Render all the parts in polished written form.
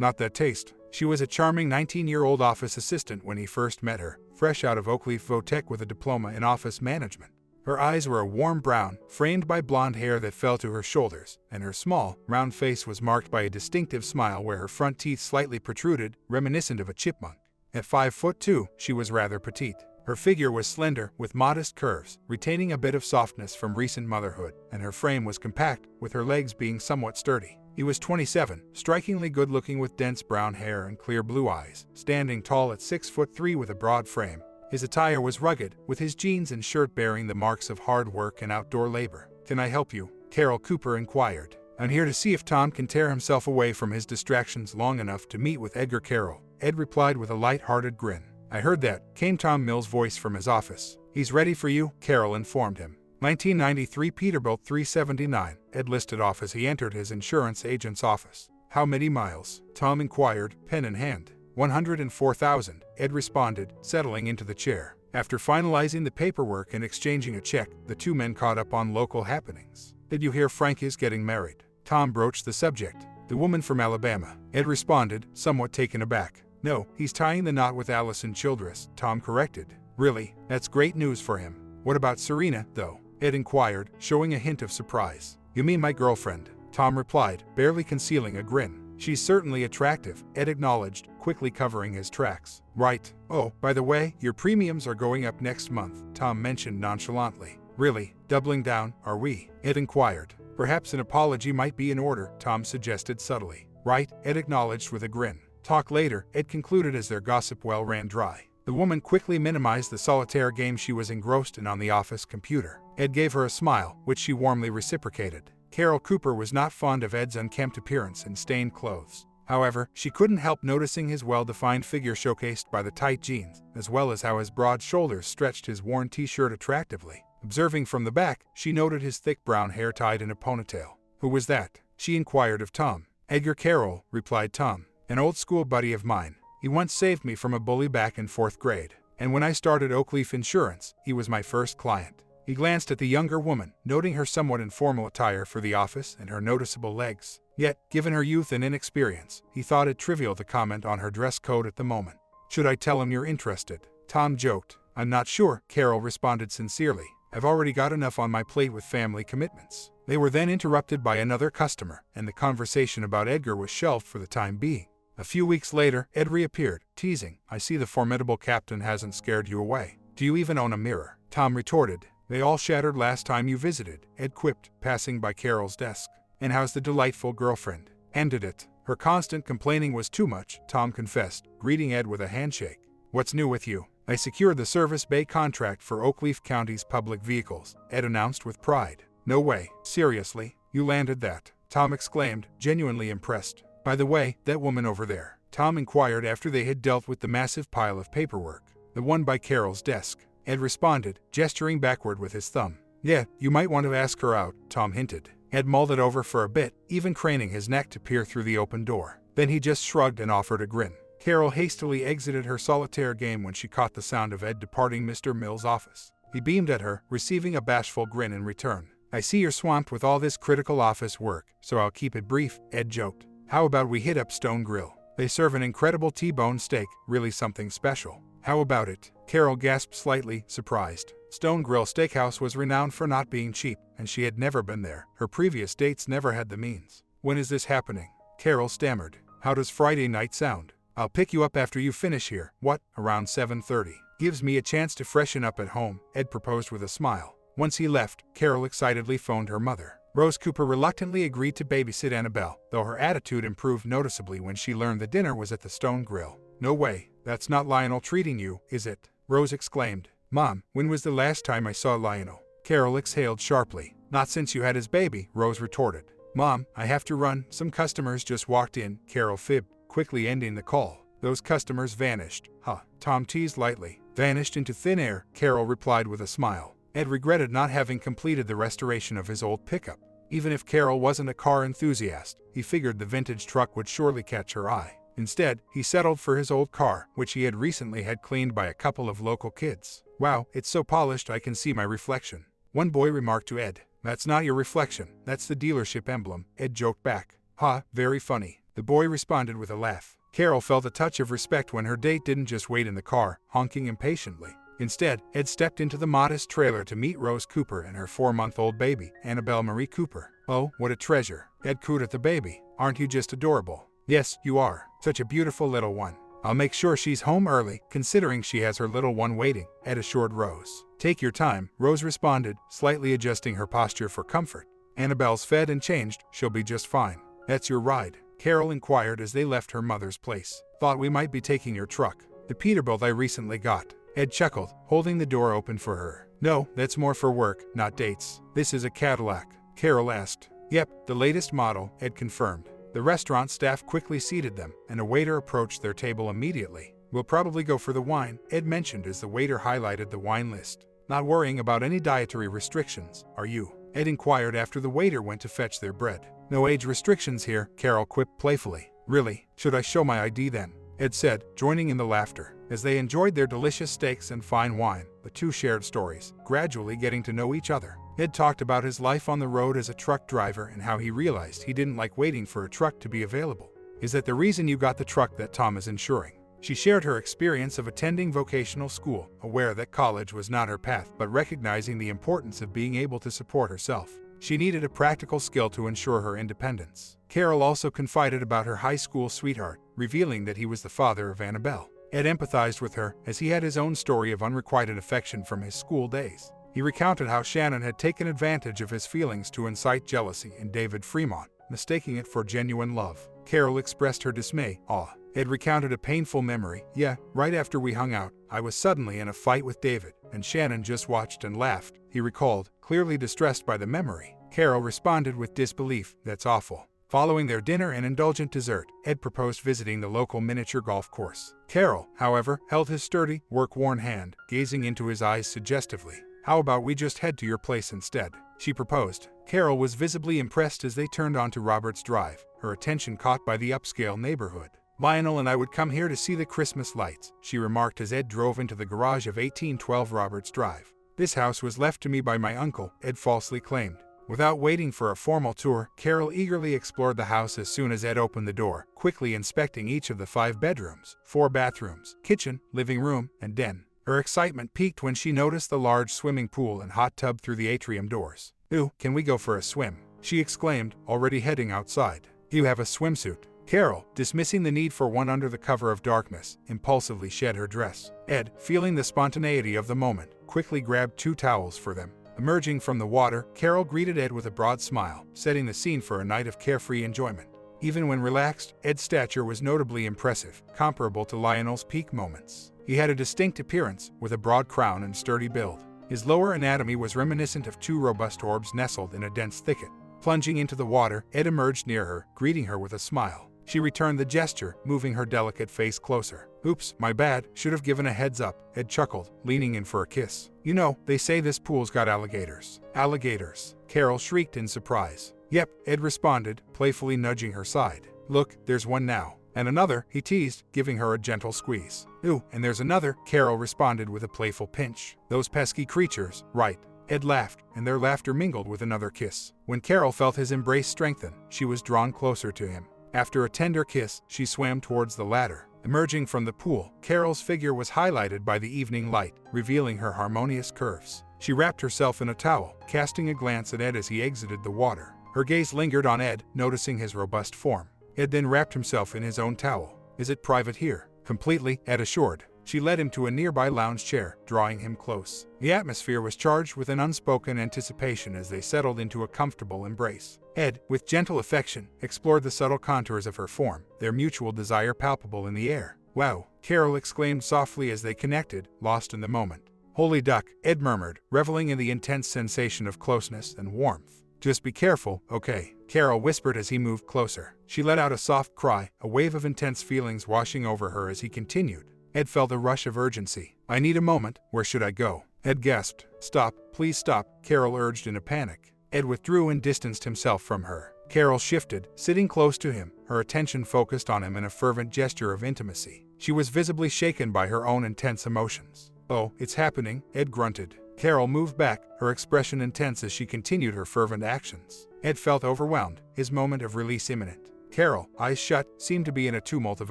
Not that taste. She was a charming 19-year-old office assistant when he first met her, fresh out of Oakleaf Votech with a diploma in office management. Her eyes were a warm brown, framed by blonde hair that fell to her shoulders, and her small, round face was marked by a distinctive smile where her front teeth slightly protruded, reminiscent of a chipmunk. At 5'2", she was rather petite. Her figure was slender, with modest curves, retaining a bit of softness from recent motherhood, and her frame was compact, with her legs being somewhat sturdy. He was 27, strikingly good-looking with dense brown hair and clear blue eyes, standing tall at 6'3" with a broad frame. His attire was rugged, with his jeans and shirt bearing the marks of hard work and outdoor labor. "Can I help you?" Carol Cooper inquired. "I'm here to see if Tom can tear himself away from his distractions long enough to meet with Edgar Carroll," Ed replied with a light-hearted grin. "I heard that," came Tom Mills' voice from his office. "He's ready for you," Carol informed him. 1993 Peterbilt 379, Ed listed off as he entered his insurance agent's office. "How many miles?" Tom inquired, pen in hand. 104,000, Ed responded, settling into the chair. After finalizing the paperwork and exchanging a check, the two men caught up on local happenings. "Did you hear Frank is getting married?" Tom broached the subject. "The woman from Alabama," Ed responded, somewhat taken aback. "No, he's tying the knot with Allison Childress," Tom corrected. "Really? That's great news for him. What about Serena, though?" Ed inquired, showing a hint of surprise. "You mean my girlfriend?" Tom replied, barely concealing a grin. "She's certainly attractive," Ed acknowledged, quickly covering his tracks. "Right. Oh, by the way, your premiums are going up next month," Tom mentioned nonchalantly. "Really? Doubling down, are we?" Ed inquired. "Perhaps an apology might be in order," Tom suggested subtly. "Right," Ed acknowledged with a grin. "Talk later," Ed concluded as their gossip well ran dry. The woman quickly minimized the solitaire game she was engrossed in on the office computer. Ed gave her a smile, which she warmly reciprocated. Carol Cooper was not fond of Ed's unkempt appearance and stained clothes. However, she couldn't help noticing his well-defined figure showcased by the tight jeans, as well as how his broad shoulders stretched his worn t-shirt attractively. Observing from the back, she noted his thick brown hair tied in a ponytail. "Who was that?" she inquired of Tom. "Edgar Carroll," replied Tom. "An old school buddy of mine. He once saved me from a bully back in 4th grade. And when I started Oakleaf Insurance, he was my first client." He glanced at the younger woman, noting her somewhat informal attire for the office and her noticeable legs. Yet, given her youth and inexperience, he thought it trivial to comment on her dress code at the moment. "Should I tell him you're interested?" Tom joked. "I'm not sure," Carol responded sincerely. "I've already got enough on my plate with family commitments." They were then interrupted by another customer, and the conversation about Edgar was shelved for the time being. A few weeks later, Ed reappeared, teasing, "I see the formidable captain hasn't scared you away. Do you even own a mirror?" Tom retorted. "They all shattered last time you visited," Ed quipped, passing by Carol's desk. "And how's the delightful girlfriend?" "Ended it. Her constant complaining was too much," Tom confessed, greeting Ed with a handshake. "What's new with you?" "I secured the Service Bay contract for Oakleaf County's public vehicles," Ed announced with pride. "No way. Seriously? You landed that?" Tom exclaimed, genuinely impressed. "By the way, that woman over there," Tom inquired after they had dealt with the massive pile of paperwork. "The one by Carol's desk," Ed responded, gesturing backward with his thumb. "Yeah, you might want to ask her out," Tom hinted. Ed mulled it over for a bit, even craning his neck to peer through the open door. Then he just shrugged and offered a grin. Carol hastily exited her solitaire game when she caught the sound of Ed departing Mr. Mills' office. He beamed at her, receiving a bashful grin in return. "I see you're swamped with all this critical office work, so I'll keep it brief," Ed joked. "How about we hit up Stone Grill? They serve an incredible T-bone steak, really something special." "How about it?" Carol gasped slightly, surprised. Stone Grill Steakhouse was renowned for not being cheap, and she had never been there. Her previous dates never had the means. "When is this happening?" Carol stammered. "How does Friday night sound? I'll pick you up after you finish here." "What? Around 7:30. Gives me a chance to freshen up at home," Ed proposed with a smile. Once he left, Carol excitedly phoned her mother. Rose Cooper reluctantly agreed to babysit Annabelle, though her attitude improved noticeably when she learned the dinner was at the Stone Grill. "No way. That's not Lionel treating you, is it?" Rose exclaimed. "Mom, when was the last time I saw Lionel?" Carol exhaled sharply. "Not since you had his baby," Rose retorted. "Mom, I have to run. Some customers just walked in," Carol fibbed, quickly ending the call. "Those customers vanished." "Huh," Tom teased lightly. "Vanished into thin air," Carol replied with a smile. Ed regretted not having completed the restoration of his old pickup. Even if Carol wasn't a car enthusiast, he figured the vintage truck would surely catch her eye. Instead, he settled for his old car, which he had recently had cleaned by a couple of local kids. "Wow, it's so polished I can see my reflection," one boy remarked to Ed. "That's not your reflection, that's the dealership emblem," Ed joked back. "Ha, very funny." The The boy responded with a laugh. Carol felt a touch of respect when her date didn't just wait in the car, honking impatiently. Instead, Ed stepped into the modest trailer to meet Rose Cooper and her 4-month-old baby, Annabelle Marie Cooper. "Oh, what a treasure," Ed cooed at the baby. "Aren't you just adorable?" "Yes, you are. Such a beautiful little one." "I'll make sure she's home early, considering she has her little one waiting," Ed assured Rose. "Take your time," Rose responded, slightly adjusting her posture for comfort. "Annabelle's fed and changed, she'll be just fine." "That's your ride?" Carol inquired as they left her mother's place. "Thought we might be taking your truck." "The Peterbilt I recently got." Ed chuckled, holding the door open for her. "No, that's more for work, not dates." "This is a Cadillac?" Carol asked. "Yep, the latest model," Ed confirmed. The restaurant staff quickly seated them, and a waiter approached their table immediately. "We'll probably go for the wine," Ed mentioned as the waiter highlighted the wine list. "Not worrying about any dietary restrictions, are you?" Ed inquired after the waiter went to fetch their bread. "No age restrictions here," Carol quipped playfully. "Really? Should I show my ID then?" Ed said, joining in the laughter. As they enjoyed their delicious steaks and fine wine, the two shared stories, gradually getting to know each other. Ed talked about his life on the road as a truck driver and how he realized he didn't like waiting for a truck to be available. "Is that the reason you got the truck that Tom is insuring?" She shared her experience of attending vocational school, aware that college was not her path, but recognizing the importance of being able to support herself. She needed a practical skill to ensure her independence. Carol also confided about her high school sweetheart, revealing that he was the father of Annabelle. Ed empathized with her, as he had his own story of unrequited affection from his school days. He recounted how Shannon had taken advantage of his feelings to incite jealousy in David Fremont, mistaking it for genuine love. Carol expressed her dismay. "Aw." Ed recounted a painful memory. "Yeah, right after we hung out, I was suddenly in a fight with David, and Shannon just watched and laughed," he recalled, clearly distressed by the memory. Carol responded with disbelief. "That's awful." Following their dinner and indulgent dessert, Ed proposed visiting the local miniature golf course. Carol, however, held his sturdy, work-worn hand, gazing into his eyes suggestively. "How about we just head to your place instead?" she proposed. Carol was visibly impressed as they turned onto Roberts Drive, her attention caught by the upscale neighborhood. "Lionel and I would come here to see the Christmas lights," she remarked as Ed drove into the garage of 1812 Roberts Drive. "This house was left to me by my uncle," Ed falsely claimed. Without waiting for a formal tour, Carol eagerly explored the house as soon as Ed opened the door, quickly inspecting each of the 5 bedrooms, 4 bathrooms, kitchen, living room, and den. Her excitement peaked when she noticed the large swimming pool and hot tub through the atrium doors. "Ooh, can we go for a swim?" she exclaimed, already heading outside. "You have a swimsuit." Carol, dismissing the need for one under the cover of darkness, impulsively shed her dress. Ed, feeling the spontaneity of the moment, quickly grabbed 2 towels for them. Emerging from the water, Carol greeted Ed with a broad smile, setting the scene for a night of carefree enjoyment. Even when relaxed, Ed's stature was notably impressive, comparable to Lionel's peak moments. He had a distinct appearance, with a broad crown and sturdy build. His lower anatomy was reminiscent of 2 robust orbs nestled in a dense thicket. Plunging into the water, Ed emerged near her, greeting her with a smile. She returned the gesture, moving her delicate face closer. "Oops, my bad, should have given a heads up," Ed chuckled, leaning in for a kiss. "You know, they say this pool's got alligators." "Alligators?" Carol shrieked in surprise. "Yep," Ed responded, playfully nudging her side. "Look, there's one now." "And another," he teased, giving her a gentle squeeze. "Ooh, and there's another," Carol responded with a playful pinch. "Those pesky creatures, right?" Ed laughed, and their laughter mingled with another kiss. When Carol felt his embrace strengthen, she was drawn closer to him. After a tender kiss, she swam towards the ladder. Emerging from the pool, Carol's figure was highlighted by the evening light, revealing her harmonious curves. She wrapped herself in a towel, casting a glance at Ed as he exited the water. Her gaze lingered on Ed, noticing his robust form. Ed then wrapped himself in his own towel. "Is it private here?" "Completely," Ed assured. She led him to a nearby lounge chair, drawing him close. The atmosphere was charged with an unspoken anticipation as they settled into a comfortable embrace. Ed, with gentle affection, explored the subtle contours of her form, their mutual desire palpable in the air. "Wow," Carol exclaimed softly as they connected, lost in the moment. "Holy duck," Ed murmured, reveling in the intense sensation of closeness and warmth. "Just be careful, okay?" Carol whispered as he moved closer. She let out a soft cry, a wave of intense feelings washing over her as he continued. Ed felt a rush of urgency. "I need a moment, where should I go?" Ed gasped. "Stop, please stop," Carol urged in a panic. Ed withdrew and distanced himself from her. Carol shifted, sitting close to him, her attention focused on him in a fervent gesture of intimacy. She was visibly shaken by her own intense emotions. "Oh, it's happening," Ed grunted. Carol moved back, her expression intense as she continued her fervent actions. Ed felt overwhelmed, his moment of release imminent. Carol, eyes shut, seemed to be in a tumult of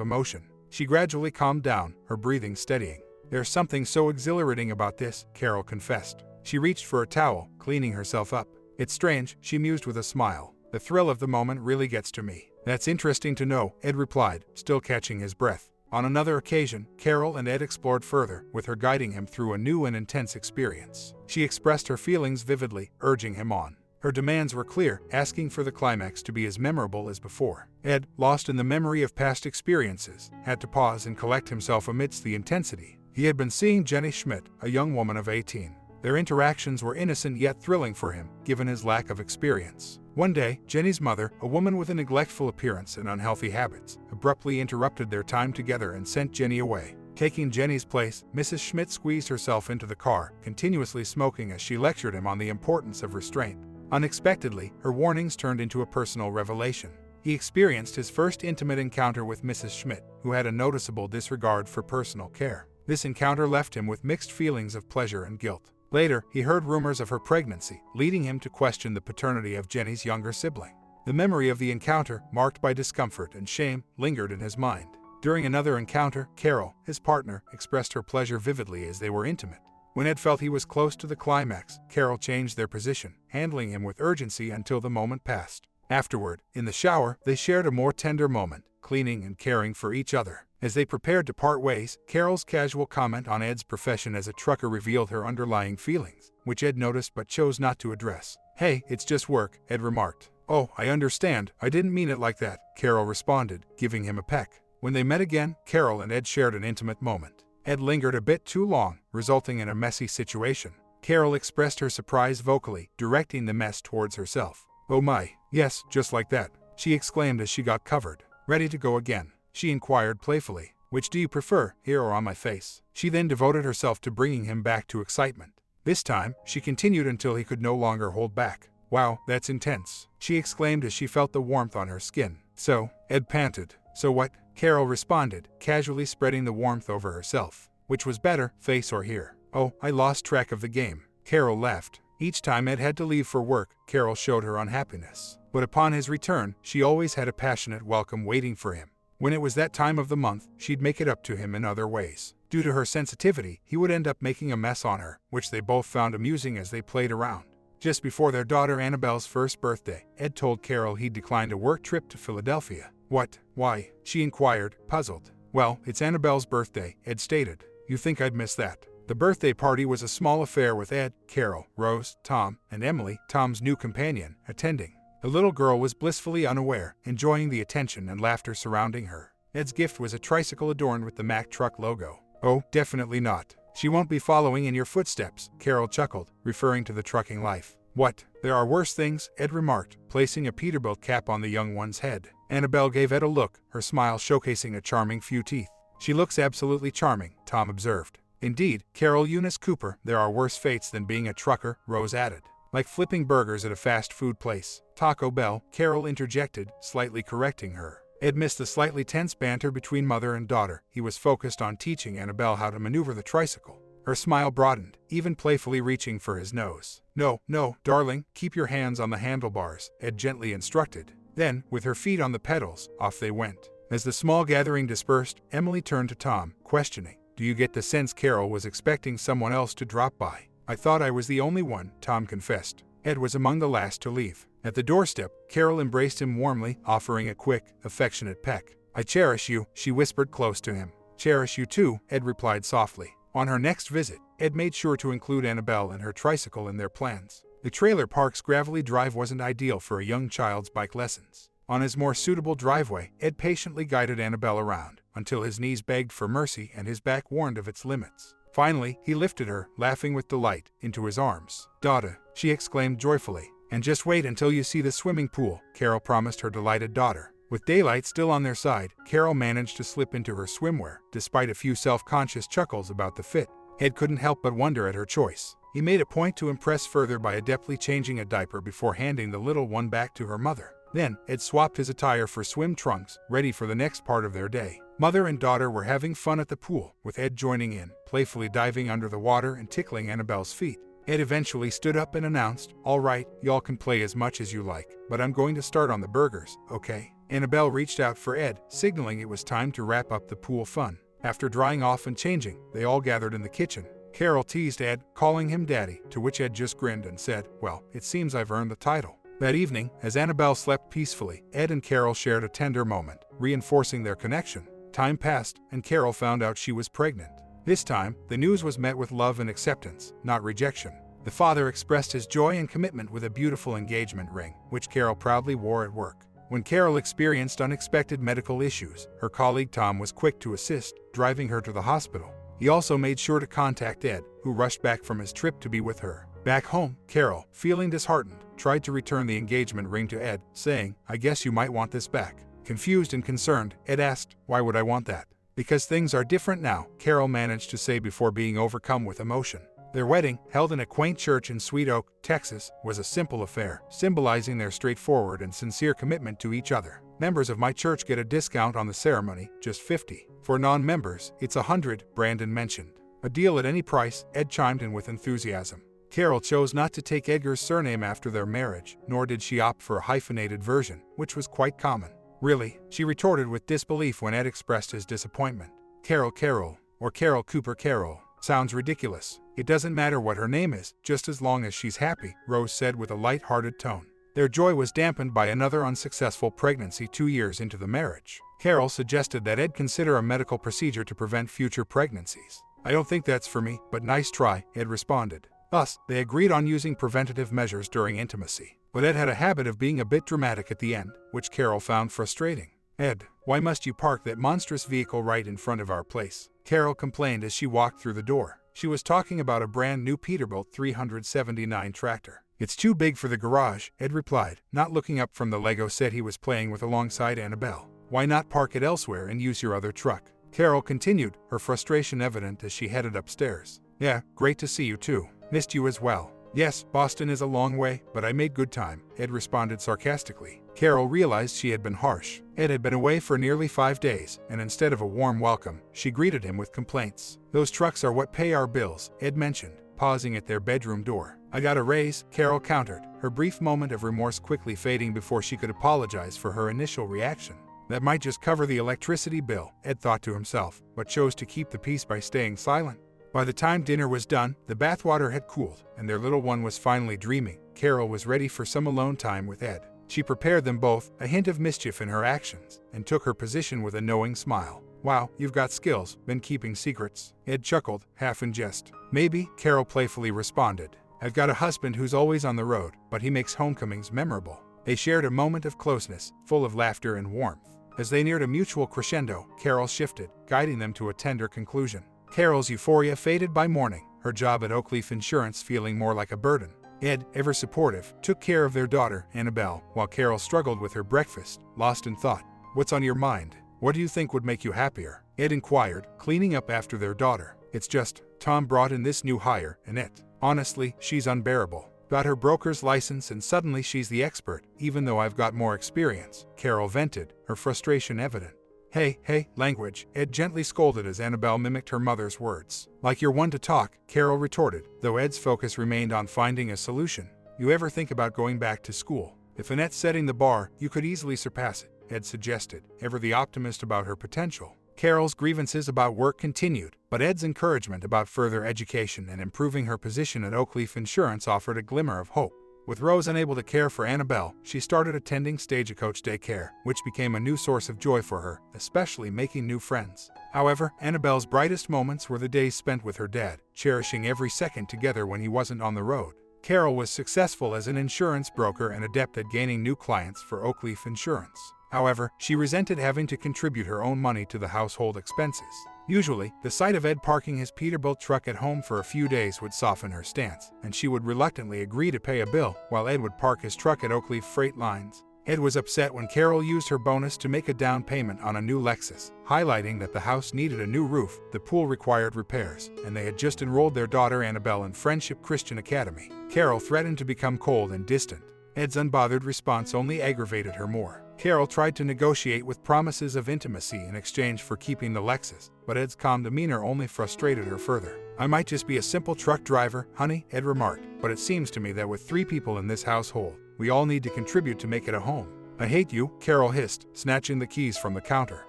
emotion. She gradually calmed down, her breathing steadying. There's something so exhilarating about this, Carol confessed. She reached for a towel, cleaning herself up. It's strange, she mused with a smile. The thrill of the moment really gets to me. That's interesting to know, Ed replied, still catching his breath. On another occasion, Carol and Ed explored further, with her guiding him through a new and intense experience. She expressed her feelings vividly, urging him on. Her demands were clear, asking for the climax to be as memorable as before. Ed, lost in the memory of past experiences, had to pause and collect himself amidst the intensity. He had been seeing Jenny Schmidt, a young woman of 18. Their interactions were innocent yet thrilling for him, given his lack of experience. One day, Jenny's mother, a woman with a neglectful appearance and unhealthy habits, abruptly interrupted their time together and sent Jenny away. Taking Jenny's place, Mrs. Schmidt squeezed herself into the car, continuously smoking as she lectured him on the importance of restraint. Unexpectedly, her warnings turned into a personal revelation. He experienced his first intimate encounter with Mrs. Schmidt, who had a noticeable disregard for personal care. This encounter left him with mixed feelings of pleasure and guilt. Later, he heard rumors of her pregnancy, leading him to question the paternity of Jenny's younger sibling. The memory of the encounter, marked by discomfort and shame, lingered in his mind. During another encounter, Carol, his partner, expressed her pleasure vividly as they were intimate. When Ed felt he was close to the climax, Carol changed their position, handling him with urgency until the moment passed. Afterward, in the shower, they shared a more tender moment, cleaning and caring for each other. As they prepared to part ways, Carol's casual comment on Ed's profession as a trucker revealed her underlying feelings, which Ed noticed but chose not to address. "Hey, it's just work," Ed remarked. "Oh, I understand. I didn't mean it like that," Carol responded, giving him a peck. When they met again, Carol and Ed shared an intimate moment. Ed lingered a bit too long, resulting in a messy situation. Carol expressed her surprise vocally, directing the mess towards herself. "Oh my, yes, just like that," she exclaimed as she got covered. "Ready to go again?" she inquired playfully. "Which do you prefer, here or on my face?" She then devoted herself to bringing him back to excitement. This time, she continued until he could no longer hold back. "Wow, that's intense," she exclaimed as she felt the warmth on her skin. "So," Ed panted. "So what?" Carol responded, casually spreading the warmth over herself. "Which was better, face or here?" "Oh, I lost track of the game." Carol laughed. Each time Ed had to leave for work, Carol showed her unhappiness. But upon his return, she always had a passionate welcome waiting for him. When it was that time of the month, she'd make it up to him in other ways. Due to her sensitivity, he would end up making a mess on her, which they both found amusing as they played around. Just before their daughter Annabelle's first birthday, Ed told Carol he'd declined a work trip to Philadelphia. "What? Why?" she inquired, puzzled. "Well, it's Annabelle's birthday," Ed stated. "You think I'd miss that?" The birthday party was a small affair with Ed, Carol, Rose, Tom, and Emily, Tom's new companion, attending. The little girl was blissfully unaware, enjoying the attention and laughter surrounding her. Ed's gift was a tricycle adorned with the Mack Truck logo. "Oh, definitely not. She won't be following in your footsteps," Carol chuckled, referring to the trucking life. "What? There are worse things," Ed remarked, placing a Peterbilt cap on the young one's head. Annabelle gave Ed a look, her smile showcasing a charming few teeth. "She looks absolutely charming," Tom observed. "Indeed, Carol Eunice Cooper, there are worse fates than being a trucker," Rose added. "Like flipping burgers at a fast food place." "Taco Bell," Carol interjected, slightly correcting her. Ed missed the slightly tense banter between mother and daughter. He was focused on teaching Annabelle how to maneuver the tricycle. Her smile broadened, even playfully reaching for his nose. No, darling, keep your hands on the handlebars," Ed gently instructed. Then, with her feet on the pedals, off they went. As the small gathering dispersed, Emily turned to Tom, questioning, "Do you get the sense Carol was expecting someone else to drop by?" "I thought I was the only one," Tom confessed. Ed was among the last to leave. At the doorstep, Carol embraced him warmly, offering a quick, affectionate peck. "I cherish you," she whispered close to him. "Cherish you too," Ed replied softly. On her next visit, Ed made sure to include Annabelle and her tricycle in their plans. The trailer park's gravelly drive wasn't ideal for a young child's bike lessons. On his more suitable driveway, Ed patiently guided Annabelle around, until his knees begged for mercy and his back warned of its limits. Finally, he lifted her, laughing with delight, into his arms. "Daughter," she exclaimed joyfully. "And just wait until you see the swimming pool," Carol promised her delighted daughter. With daylight still on their side, Carol managed to slip into her swimwear, despite a few self-conscious chuckles about the fit. Ed couldn't help but wonder at her choice. He made a point to impress further by adeptly changing a diaper before handing the little one back to her mother. Then, Ed swapped his attire for swim trunks, ready for the next part of their day. Mother and daughter were having fun at the pool, with Ed joining in, playfully diving under the water and tickling Annabelle's feet. Ed eventually stood up and announced, "All right, y'all can play as much as you like, but I'm going to start on the burgers, okay?" Annabelle reached out for Ed, signaling it was time to wrap up the pool fun. After drying off and changing, they all gathered in the kitchen. Carol teased Ed, calling him Daddy, to which Ed just grinned and said, "Well, it seems I've earned the title." That evening, as Annabelle slept peacefully, Ed and Carol shared a tender moment, reinforcing their connection. Time passed, and Carol found out she was pregnant. This time, the news was met with love and acceptance, not rejection. The father expressed his joy and commitment with a beautiful engagement ring, which Carol proudly wore at work. When Carol experienced unexpected medical issues, her colleague Tom was quick to assist, driving her to the hospital. He also made sure to contact Ed, who rushed back from his trip to be with her. Back home, Carol, feeling disheartened, tried to return the engagement ring to Ed, saying, "I guess you might want this back." Confused and concerned, Ed asked, "Why would I want that?" "Because things are different now," Carol managed to say before being overcome with emotion. Their wedding, held in a quaint church in Sweet Oak, Texas, was a simple affair, symbolizing their straightforward and sincere commitment to each other. "Members of my church get a discount on the ceremony, just $50. For non-members, it's $100, Brandon mentioned. "A deal at any price," Ed chimed in with enthusiasm. Carol chose not to take Edgar's surname after their marriage, nor did she opt for a hyphenated version, which was quite common. "Really?" she retorted with disbelief when Ed expressed his disappointment. Carol, or Carol Cooper Carol, sounds ridiculous. "It doesn't matter what her name is, just as long as she's happy," Rose said with a light-hearted tone. Their joy was dampened by another unsuccessful pregnancy 2 years into the marriage. Carol suggested that Ed consider a medical procedure to prevent future pregnancies. "I don't think that's for me, but nice try," Ed responded. Thus, they agreed on using preventative measures during intimacy. But Ed had a habit of being a bit dramatic at the end, which Carol found frustrating. "Ed, why must you park that monstrous vehicle right in front of our place?" Carol complained as she walked through the door. She was talking about a brand new Peterbilt 379 tractor. "It's too big for the garage," Ed replied, not looking up from the Lego set he was playing with alongside Annabelle. "Why not park it elsewhere and use your other truck?" Carol continued, her frustration evident as she headed upstairs. "Yeah, great to see you too. Missed you as well." "Yes, Boston is a long way, but I made good time," Ed responded sarcastically. Carol realized she had been harsh. Ed had been away for nearly 5 days, and instead of a warm welcome, she greeted him with complaints. "Those trucks are what pay our bills," Ed mentioned, pausing at their bedroom door. "I got a raise," Carol countered, her brief moment of remorse quickly fading before she could apologize for her initial reaction. That might just cover the electricity bill, Ed thought to himself, but chose to keep the peace by staying silent. By the time dinner was done, the bathwater had cooled, and their little one was finally dreaming. Carol was ready for some alone time with Ed. She prepared them both, a hint of mischief in her actions, and took her position with a knowing smile. "Wow, you've got skills, been keeping secrets," Ed chuckled, half in jest. "Maybe," Carol playfully responded. "I've got a husband who's always on the road, but he makes homecomings memorable." They shared a moment of closeness, full of laughter and warmth. As they neared a mutual crescendo, Carol shifted, guiding them to a tender conclusion. Carol's euphoria faded by morning, her job at Oakleaf Insurance feeling more like a burden. Ed, ever supportive, took care of their daughter, Annabelle, while Carol struggled with her breakfast, lost in thought. "What's on your mind? What do you think would make you happier?" Ed inquired, cleaning up after their daughter. "It's just, Tom brought in this new hire, Annette. Honestly, she's unbearable. Got her broker's license and suddenly she's the expert, even though I've got more experience," Carol vented, her frustration evident. Hey, language," Ed gently scolded as Annabelle mimicked her mother's words. "Like you're one to talk," Carol retorted, though Ed's focus remained on finding a solution. "You ever think about going back to school? If Annette's setting the bar, you could easily surpass it," Ed suggested, ever the optimist about her potential. Carol's grievances about work continued, but Ed's encouragement about further education and improving her position at Oakleaf Insurance offered a glimmer of hope. With Rose unable to care for Annabelle, she started attending Stagecoach Daycare, which became a new source of joy for her, especially making new friends. However, Annabelle's brightest moments were the days spent with her dad, cherishing every second together when he wasn't on the road. Carol was successful as an insurance broker and adept at gaining new clients for Oakleaf Insurance. However, she resented having to contribute her own money to the household expenses. Usually, the sight of Ed parking his Peterbilt truck at home for a few days would soften her stance, and she would reluctantly agree to pay a bill while Ed would park his truck at Oakleaf Freight Lines. Ed was upset when Carol used her bonus to make a down payment on a new Lexus, highlighting that the house needed a new roof, the pool required repairs, and they had just enrolled their daughter Annabelle in Friendship Christian Academy. Carol threatened to become cold and distant. Ed's unbothered response only aggravated her more. Carol tried to negotiate with promises of intimacy in exchange for keeping the Lexus, but Ed's calm demeanor only frustrated her further. "I might just be a simple truck driver, honey," Ed remarked, "but it seems to me that with 3 people in this household, we all need to contribute to make it a home." I hate you, Carol hissed, snatching the keys from the counter.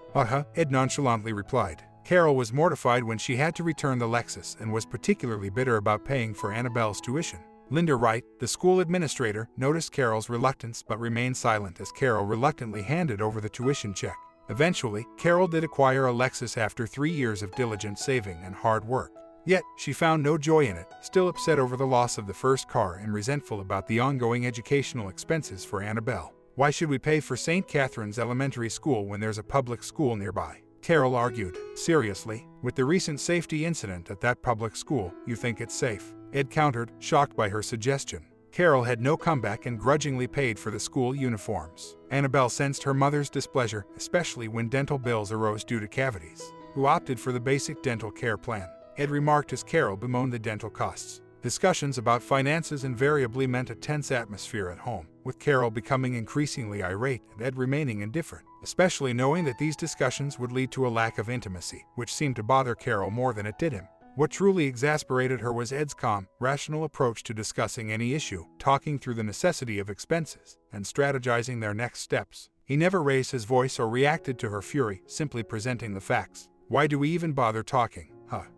Ed nonchalantly replied. Carol was mortified when she had to return the Lexus and was particularly bitter about paying for Annabelle's tuition. Linda Wright, the school administrator, noticed Carol's reluctance but remained silent as Carol reluctantly handed over the tuition check. Eventually, Carol did acquire a Lexus after 3 years of diligent saving and hard work. Yet, she found no joy in it, still upset over the loss of the first car and resentful about the ongoing educational expenses for Annabelle. Why should we pay for St. Catherine's Elementary School when there's a public school nearby? Carol argued. Seriously, with the recent safety incident at that public school, you think it's safe? Ed countered, shocked by her suggestion. Carol had no comeback and grudgingly paid for the school uniforms. Annabelle sensed her mother's displeasure, especially when dental bills arose due to cavities, who opted for the basic dental care plan. Ed remarked as Carol bemoaned the dental costs. Discussions about finances invariably meant a tense atmosphere at home, with Carol becoming increasingly irate and Ed remaining indifferent, especially knowing that these discussions would lead to a lack of intimacy, which seemed to bother Carol more than it did him. What truly exasperated her was Ed's calm, rational approach to discussing any issue, talking through the necessity of expenses, and strategizing their next steps. He never raised his voice or reacted to her fury, simply presenting the facts. Why do we even bother talking?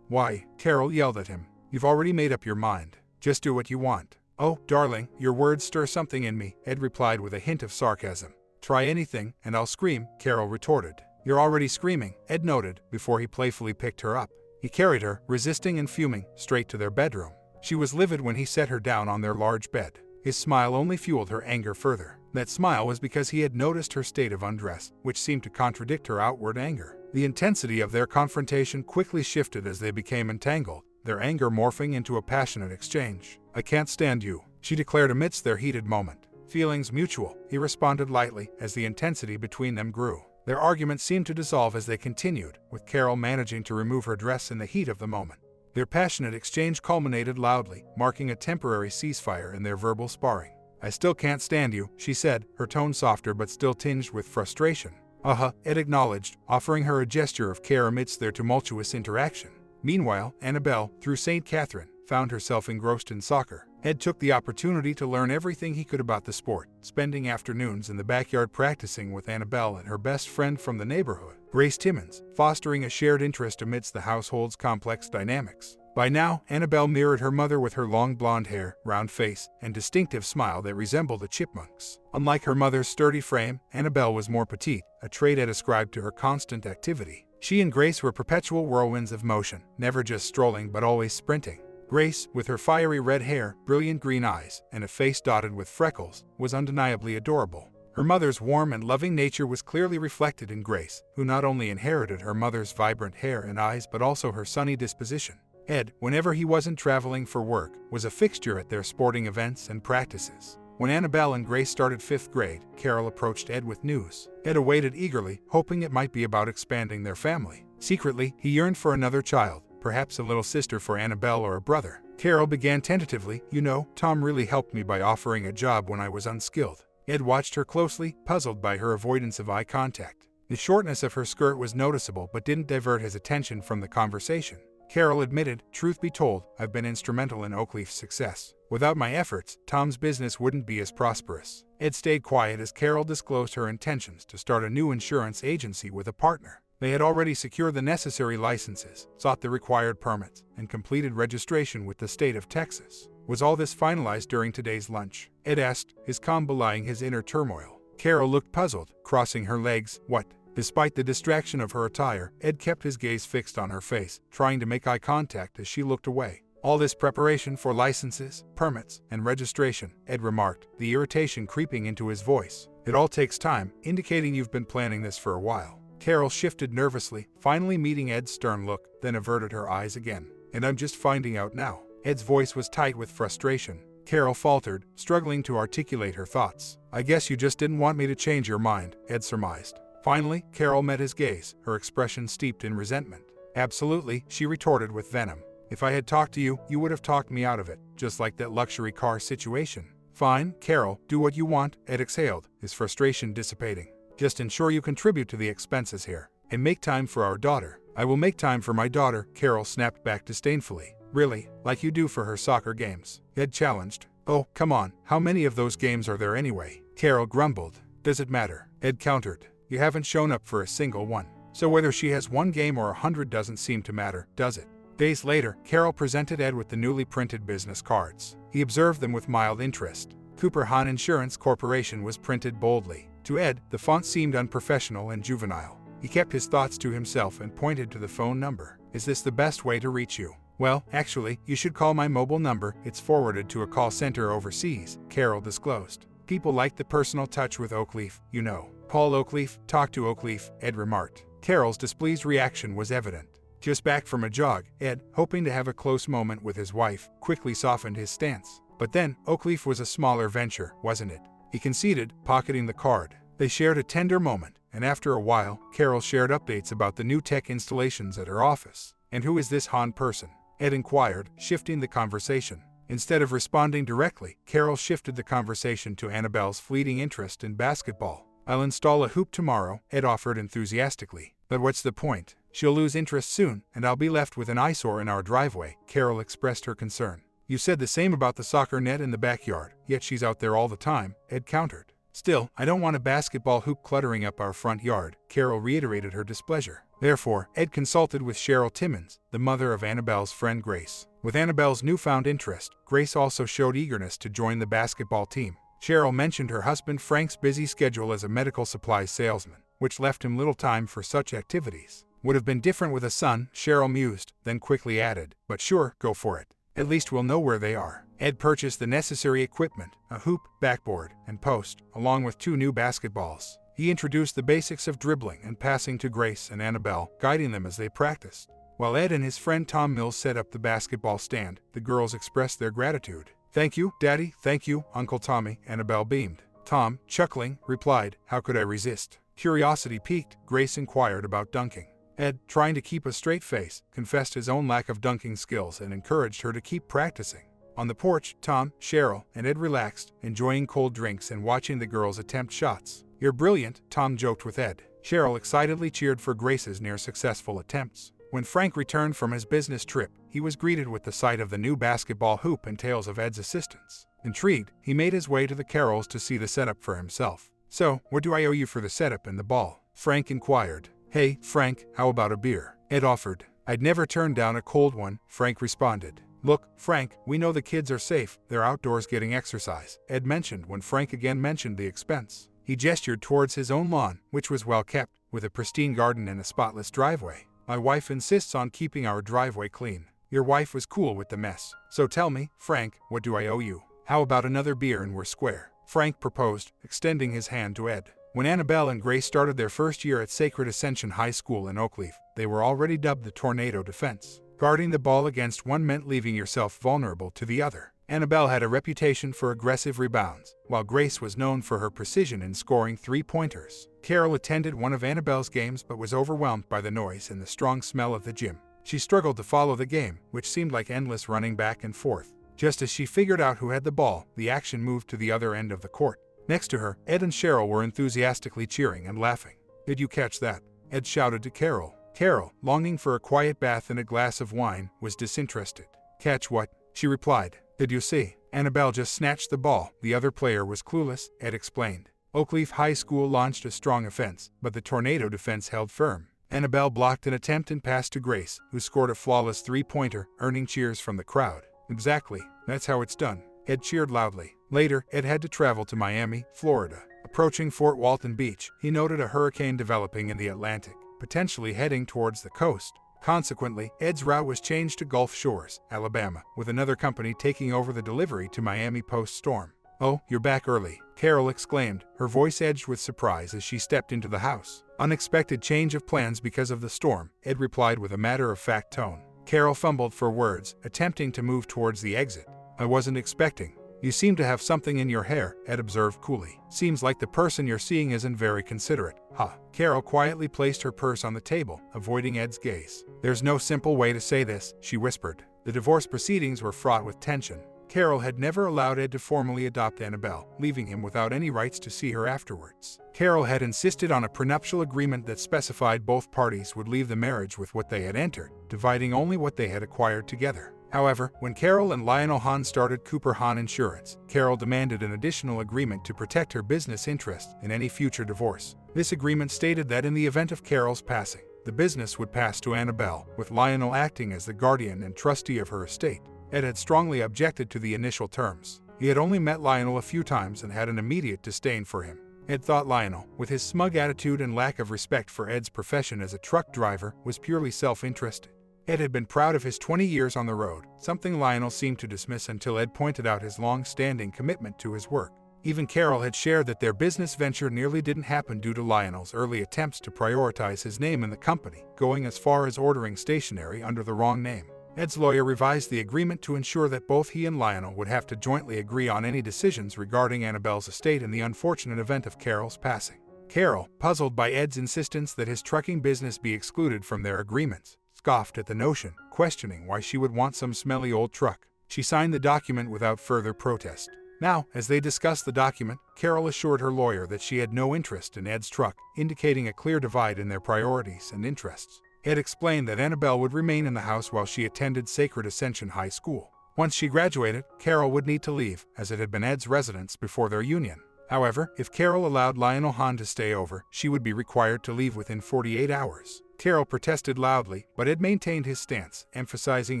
Why? Carol yelled at him. You've already made up your mind. Just do what you want. Oh, darling, your words stir something in me, Ed replied with a hint of sarcasm. Try anything, and I'll scream, Carol retorted. You're already screaming, Ed noted, before he playfully picked her up. He carried her, resisting and fuming, straight to their bedroom. She was livid when he set her down on their large bed. His smile only fueled her anger further. That smile was because he had noticed her state of undress, which seemed to contradict her outward anger. The intensity of their confrontation quickly shifted as they became entangled, their anger morphing into a passionate exchange. I can't stand you, she declared amidst their heated moment. Feelings mutual, he responded lightly, as the intensity between them grew. Their argument seemed to dissolve as they continued, with Carol managing to remove her dress in the heat of the moment. Their passionate exchange culminated loudly, marking a temporary ceasefire in their verbal sparring. I still can't stand you, she said, her tone softer but still tinged with frustration. Ed acknowledged, offering her a gesture of care amidst their tumultuous interaction. Meanwhile, Annabelle, through St. Catherine, found herself engrossed in soccer. Ed took the opportunity to learn everything he could about the sport, spending afternoons in the backyard practicing with Annabelle and her best friend from the neighborhood, Grace Timmons, fostering a shared interest amidst the household's complex dynamics. By now, Annabelle mirrored her mother with her long blonde hair, round face, and distinctive smile that resembled a chipmunk's. Unlike her mother's sturdy frame, Annabelle was more petite, a trait Ed ascribed to her constant activity. She and Grace were perpetual whirlwinds of motion, never just strolling but always sprinting. Grace, with her fiery red hair, brilliant green eyes, and a face dotted with freckles, was undeniably adorable. Her mother's warm and loving nature was clearly reflected in Grace, who not only inherited her mother's vibrant hair and eyes but also her sunny disposition. Ed, whenever he wasn't traveling for work, was a fixture at their sporting events and practices. When Annabelle and Grace started 5th grade, Carol approached Ed with news. Ed awaited eagerly, hoping it might be about expanding their family. Secretly, he yearned for another child, perhaps a little sister for Annabelle or a brother. Carol began tentatively, you know, Tom really helped me by offering a job when I was unskilled. Ed watched her closely, puzzled by her avoidance of eye contact. The shortness of her skirt was noticeable but didn't divert his attention from the conversation. Carol admitted, truth be told, I've been instrumental in Oakleaf's success. Without my efforts, Tom's business wouldn't be as prosperous. Ed stayed quiet as Carol disclosed her intentions to start a new insurance agency with a partner. They had already secured the necessary licenses, sought the required permits, and completed registration with the state of Texas. Was all this finalized during today's lunch? Ed asked, his calm belying his inner turmoil. Carol looked puzzled, crossing her legs. What? Despite the distraction of her attire, Ed kept his gaze fixed on her face, trying to make eye contact as she looked away. All this preparation for licenses, permits, and registration, Ed remarked, the irritation creeping into his voice. It all takes time, indicating you've been planning this for a while. Carol shifted nervously, finally meeting Ed's stern look, then averted her eyes again. And I'm just finding out now. Ed's voice was tight with frustration. Carol faltered, struggling to articulate her thoughts. I guess you just didn't want me to change your mind, Ed surmised. Finally, Carol met his gaze, her expression steeped in resentment. Absolutely, she retorted with venom. If I had talked to you, you would have talked me out of it, just like that luxury car situation. Fine, Carol, do what you want, Ed exhaled, his frustration dissipating. Just ensure you contribute to the expenses here, and make time for our daughter. I will make time for my daughter, Carol snapped back disdainfully. Really, like you do for her soccer games, Ed challenged. Oh, come on, how many of those games are there anyway? Carol grumbled. Does it matter? Ed countered. You haven't shown up for a single one. So whether she has one game or 100 doesn't seem to matter, does it? Days later, Carol presented Ed with the newly printed business cards. He observed them with mild interest. Cooper Hahn Insurance Corporation was printed boldly. To Ed, the font seemed unprofessional and juvenile. He kept his thoughts to himself and pointed to the phone number. Is this the best way to reach you? Well, actually, you should call my mobile number. It's forwarded to a call center overseas, Carol disclosed. People like the personal touch with Oakleaf, you know. Call Oakleaf, talk to Oakleaf, Ed remarked. Carol's displeased reaction was evident. Just back from a jog, Ed, hoping to have a close moment with his wife, quickly softened his stance. But then, Oakleaf was a smaller venture, wasn't it? He conceded, pocketing the card. They shared a tender moment, and after a while, Carol shared updates about the new tech installations at her office. And who is this Hahn person? Ed inquired, shifting the conversation. Instead of responding directly, Carol shifted the conversation to Annabelle's fleeting interest in basketball. I'll install a hoop tomorrow, Ed offered enthusiastically. But what's the point? She'll lose interest soon, and I'll be left with an eyesore in our driveway, Carol expressed her concern. You said the same about the soccer net in the backyard, yet she's out there all the time, Ed countered. Still, I don't want a basketball hoop cluttering up our front yard, Carol reiterated her displeasure. Therefore, Ed consulted with Cheryl Timmons, the mother of Annabelle's friend Grace. With Annabelle's newfound interest, Grace also showed eagerness to join the basketball team. Cheryl mentioned her husband Frank's busy schedule as a medical supplies salesman, which left him little time for such activities. Would have been different with a son, Cheryl mused, then quickly added, but sure, go for it. At least we'll know where they are. Ed purchased the necessary equipment, a hoop, backboard, and post, along with 2 new basketballs. He introduced the basics of dribbling and passing to Grace and Annabelle, guiding them as they practiced. While Ed and his friend Tom Mills set up the basketball stand, the girls expressed their gratitude. Thank you, Daddy, thank you, Uncle Tommy, Annabelle beamed. Tom, chuckling, replied, how could I resist? Curiosity piqued, Grace inquired about dunking. Ed, trying to keep a straight face, confessed his own lack of dunking skills and encouraged her to keep practicing. On the porch, Tom, Cheryl, and Ed relaxed, enjoying cold drinks and watching the girls attempt shots. You're brilliant, Tom joked with Ed. Cheryl excitedly cheered for Grace's near-successful attempts. When Frank returned from his business trip, he was greeted with the sight of the new basketball hoop and tales of Ed's assistance. Intrigued, he made his way to the Carrolls to see the setup for himself. So, what do I owe you for the setup and the ball? Frank inquired. Hey, Frank, how about a beer? Ed offered. I'd never turn down a cold one, Frank responded. Look, Frank, we know the kids are safe, they're outdoors getting exercise, Ed mentioned when Frank again mentioned the expense. He gestured towards his own lawn, which was well kept, with a pristine garden and a spotless driveway. My wife insists on keeping our driveway clean. Your wife was cool with the mess. So tell me, Frank, what do I owe you? How about another beer and we're square? Frank proposed, extending his hand to Ed. When Annabelle and Grace started their first year at Sacred Ascension High School in Oakleaf, they were already dubbed the Tornado Defense. Guarding the ball against one meant leaving yourself vulnerable to the other. Annabelle had a reputation for aggressive rebounds, while Grace was known for her precision in scoring 3-pointers. Carol attended one of Annabelle's games but was overwhelmed by the noise and the strong smell of the gym. She struggled to follow the game, which seemed like endless running back and forth. Just as she figured out who had the ball, the action moved to the other end of the court. Next to her, Ed and Cheryl were enthusiastically cheering and laughing. Did you catch that? Ed shouted to Carol. Carol, longing for a quiet bath and a glass of wine, was disinterested. Catch what? She replied. Did you see? Annabelle just snatched the ball. The other player was clueless, Ed explained. Oakleaf High School launched a strong offense, but the Tornado Defense held firm. Annabelle blocked an attempt and passed to Grace, who scored a flawless 3-pointer, earning cheers from the crowd. Exactly. That's how it's done. Ed cheered loudly. Later, Ed had to travel to Miami, Florida. Approaching Fort Walton Beach, he noted a hurricane developing in the Atlantic, potentially heading towards the coast. Consequently, Ed's route was changed to Gulf Shores, Alabama, with another company taking over the delivery to Miami post-storm. Oh, you're back early, Carol exclaimed, her voice edged with surprise as she stepped into the house. Unexpected change of plans because of the storm, Ed replied with a matter-of-fact tone. Carol fumbled for words, attempting to move towards the exit. I wasn't expecting. You seem to have something in your hair, Ed observed coolly. Seems like the person you're seeing isn't very considerate. Ha. Carol quietly placed her purse on the table, avoiding Ed's gaze. There's no simple way to say this, she whispered. The divorce proceedings were fraught with tension. Carol had never allowed Ed to formally adopt Annabelle, leaving him without any rights to see her afterwards. Carol had insisted on a prenuptial agreement that specified both parties would leave the marriage with what they had entered, dividing only what they had acquired together. However, when Carol and Lionel Hahn started Cooper Hahn Insurance, Carol demanded an additional agreement to protect her business interests in any future divorce. This agreement stated that in the event of Carol's passing, the business would pass to Annabelle, with Lionel acting as the guardian and trustee of her estate. Ed had strongly objected to the initial terms. He had only met Lionel a few times and had an immediate disdain for him. Ed thought Lionel, with his smug attitude and lack of respect for Ed's profession as a truck driver, was purely self-interested. Ed had been proud of his 20 years on the road, something Lionel seemed to dismiss until Ed pointed out his long-standing commitment to his work. Even Carol had shared that their business venture nearly didn't happen due to Lionel's early attempts to prioritize his name in the company, going as far as ordering stationery under the wrong name. Ed's lawyer revised the agreement to ensure that both he and Lionel would have to jointly agree on any decisions regarding Annabelle's estate in the unfortunate event of Carol's passing. Carol, puzzled by Ed's insistence that his trucking business be excluded from their agreements, scoffed at the notion, questioning why she would want some smelly old truck. She signed the document without further protest. Now, as they discussed the document, Carol assured her lawyer that she had no interest in Ed's truck, indicating a clear divide in their priorities and interests. Ed explained that Annabelle would remain in the house while she attended Sacred Ascension High School. Once she graduated, Carol would need to leave, as it had been Ed's residence before their union. However, if Carol allowed Lionel Hahn to stay over, she would be required to leave within 48 hours. Carol protested loudly, but Ed maintained his stance, emphasizing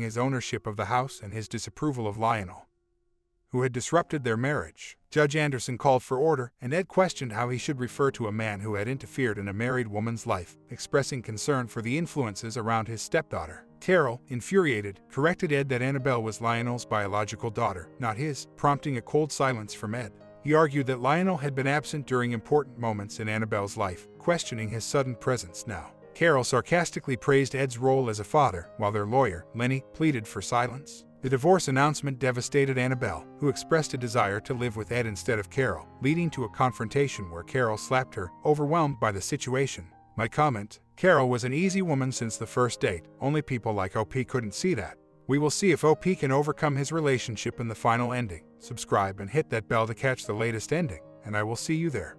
his ownership of the house and his disapproval of Lionel, who had disrupted their marriage. Judge Anderson called for order, and Ed questioned how he should refer to a man who had interfered in a married woman's life, expressing concern for the influences around his stepdaughter. Carol, infuriated, corrected Ed that Annabelle was Lionel's biological daughter, not his, prompting a cold silence from Ed. He argued that Lionel had been absent during important moments in Annabelle's life, questioning his sudden presence now. Carol sarcastically praised Ed's role as a father, while their lawyer, Lenny, pleaded for silence. The divorce announcement devastated Annabelle, who expressed a desire to live with Ed instead of Carol, leading to a confrontation where Carol slapped her, overwhelmed by the situation. My comment: Carol was an easy woman since the first date, only people like OP couldn't see that. We will see if OP can overcome his relationship in the final ending. Subscribe and hit that bell to catch the latest ending, and I will see you there.